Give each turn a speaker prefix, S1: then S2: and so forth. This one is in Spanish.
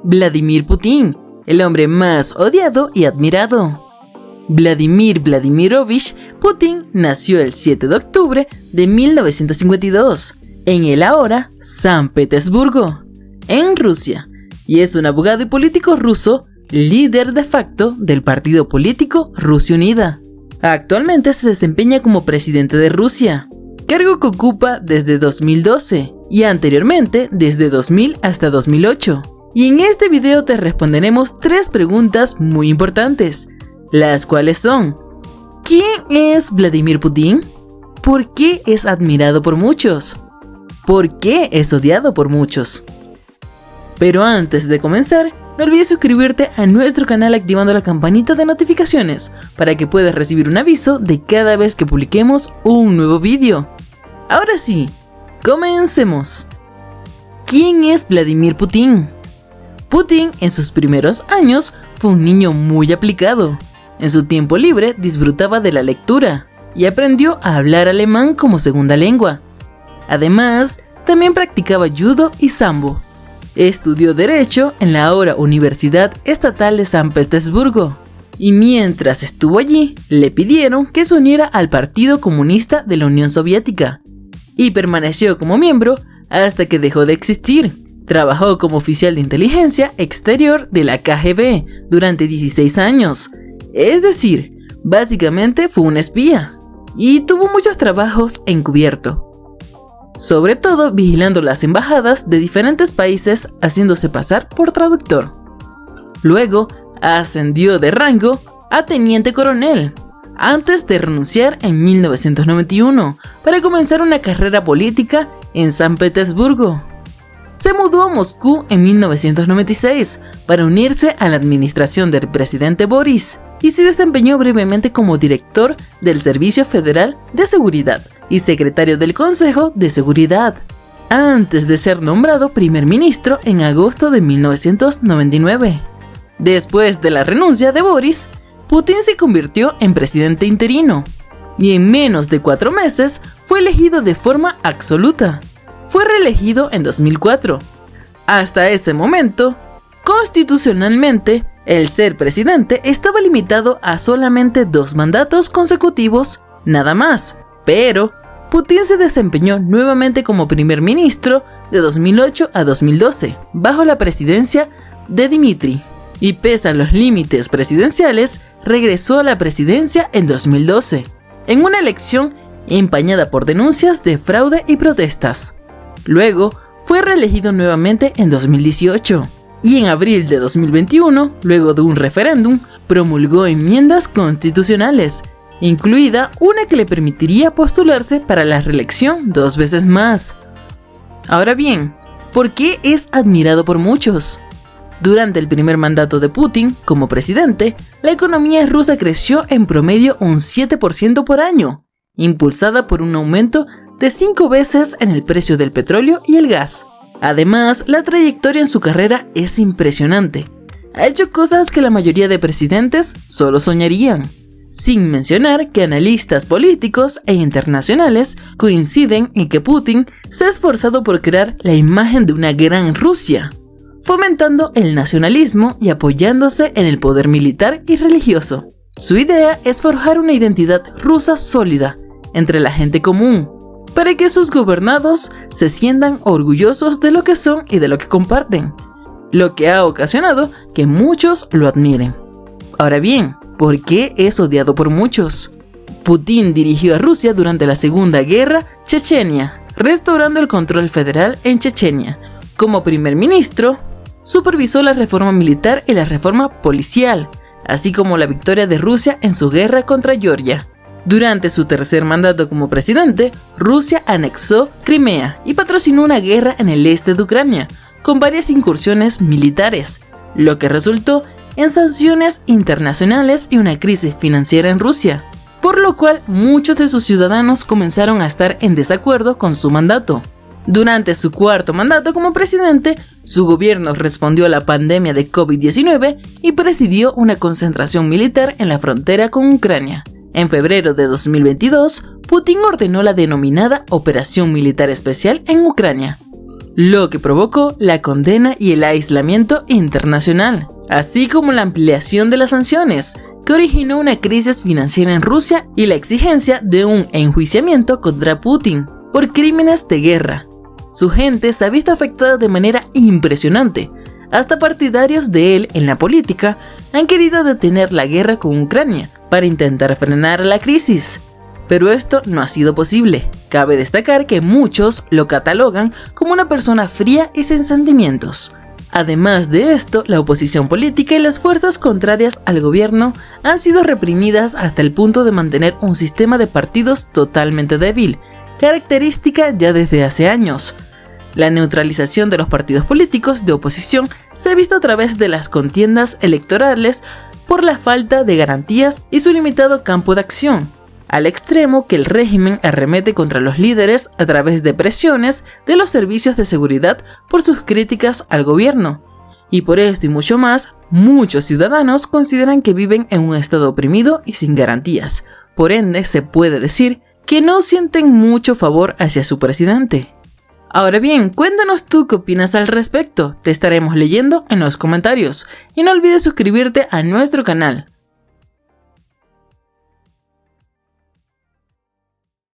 S1: Vladimir Putin, el hombre más odiado y admirado. Vladimir Vladimirovich Putin nació el 7 de octubre de 1952 en el ahora San Petersburgo, en Rusia, y es un abogado y político ruso, líder de facto del partido político Rusia Unida. Actualmente se desempeña como presidente de Rusia, cargo que ocupa desde 2012 y anteriormente desde 2000 hasta 2008. Y en este video te responderemos 3 preguntas muy importantes, las cuales son: ¿quién es Vladimir Putin? ¿Por qué es admirado por muchos? ¿Por qué es odiado por muchos? Pero antes de comenzar, no olvides suscribirte a nuestro canal activando la campanita de notificaciones para que puedas recibir un aviso de cada vez que publiquemos un nuevo vídeo. Ahora sí, comencemos. ¿Quién es Vladimir Putin? Putin en sus primeros años fue un niño muy aplicado. En su tiempo libre disfrutaba de la lectura y aprendió a hablar alemán como segunda lengua. Además, también practicaba judo y sambo. Estudió Derecho en la ahora Universidad Estatal de San Petersburgo. Y mientras estuvo allí, le pidieron que se uniera al Partido Comunista de la Unión Soviética. Y permaneció como miembro hasta que dejó de existir. Trabajó como oficial de inteligencia exterior de la KGB durante 16 años. Es decir, básicamente fue un espía. Y tuvo muchos trabajos encubierto, sobre todo vigilando las embajadas de diferentes países haciéndose pasar por traductor. Luego ascendió de rango a teniente coronel, antes de renunciar en 1991 para comenzar una carrera política en San Petersburgo. Se mudó a Moscú en 1996 para unirse a la administración del presidente Boris y se desempeñó brevemente como director del Servicio Federal de Seguridad y secretario del Consejo de Seguridad, antes de ser nombrado primer ministro en agosto de 1999. Después de la renuncia de Boris, Putin se convirtió en presidente interino y en menos de 4 meses fue elegido de forma absoluta. Fue reelegido en 2004. Hasta ese momento, constitucionalmente, el ser presidente estaba limitado a solamente 2 mandatos consecutivos, nada más. Pero Putin se desempeñó nuevamente como primer ministro de 2008 a 2012, bajo la presidencia de Dmitry. Y pese a los límites presidenciales, regresó a la presidencia en 2012, en una elección empañada por denuncias de fraude y protestas. Luego, fue reelegido nuevamente en 2018. Y en abril de 2021, luego de un referéndum, promulgó enmiendas constitucionales, incluida una que le permitiría postularse para la reelección 2 veces más. Ahora bien, ¿por qué es admirado por muchos? Durante el primer mandato de Putin como presidente, la economía rusa creció en promedio un 7% por año, impulsada por un aumento de 5 veces en el precio del petróleo y el gas. Además, la trayectoria en su carrera es impresionante. Ha hecho cosas que la mayoría de presidentes solo soñarían. Sin mencionar que analistas políticos e internacionales coinciden en que Putin se ha esforzado por crear la imagen de una gran Rusia, fomentando el nacionalismo y apoyándose en el poder militar y religioso. Su idea es forjar una identidad rusa sólida entre la gente común, para que sus gobernados se sientan orgullosos de lo que son y de lo que comparten, lo que ha ocasionado que muchos lo admiren. Ahora bien, ¿por qué es odiado por muchos? Putin dirigió a Rusia durante la Segunda Guerra Chechenia, restaurando el control federal en Chechenia. Como primer ministro, supervisó la reforma militar y la reforma policial, así como la victoria de Rusia en su guerra contra Georgia. Durante su tercer mandato como presidente, Rusia anexó Crimea y patrocinó una guerra en el este de Ucrania, con varias incursiones militares, lo que resultó en sanciones internacionales y una crisis financiera en Rusia, por lo cual muchos de sus ciudadanos comenzaron a estar en desacuerdo con su mandato. Durante su cuarto mandato como presidente, su gobierno respondió a la pandemia de COVID-19 y presidió una concentración militar en la frontera con Ucrania. En febrero de 2022, Putin ordenó la denominada Operación Militar Especial en Ucrania, lo que provocó la condena y el aislamiento internacional, así como la ampliación de las sanciones, que originó una crisis financiera en Rusia y la exigencia de un enjuiciamiento contra Putin por crímenes de guerra. Su gente se ha visto afectada de manera impresionante. Hasta partidarios de él en la política han querido detener la guerra con Ucrania para intentar frenar la crisis. Pero esto no ha sido posible. Cabe destacar que muchos lo catalogan como una persona fría y sin sentimientos. Además de esto, la oposición política y las fuerzas contrarias al gobierno han sido reprimidas hasta el punto de mantener un sistema de partidos totalmente débil, característica ya desde hace años. La neutralización de los partidos políticos de oposición se ha visto a través de las contiendas electorales por la falta de garantías y su limitado campo de acción, al extremo que el régimen arremete contra los líderes a través de presiones de los servicios de seguridad por sus críticas al gobierno. Y por esto y mucho más, muchos ciudadanos consideran que viven en un estado oprimido y sin garantías. Por ende, se puede decir que no sienten mucho favor hacia su presidente. Ahora bien, cuéntanos tú qué opinas al respecto, te estaremos leyendo en los comentarios y no olvides suscribirte a nuestro canal.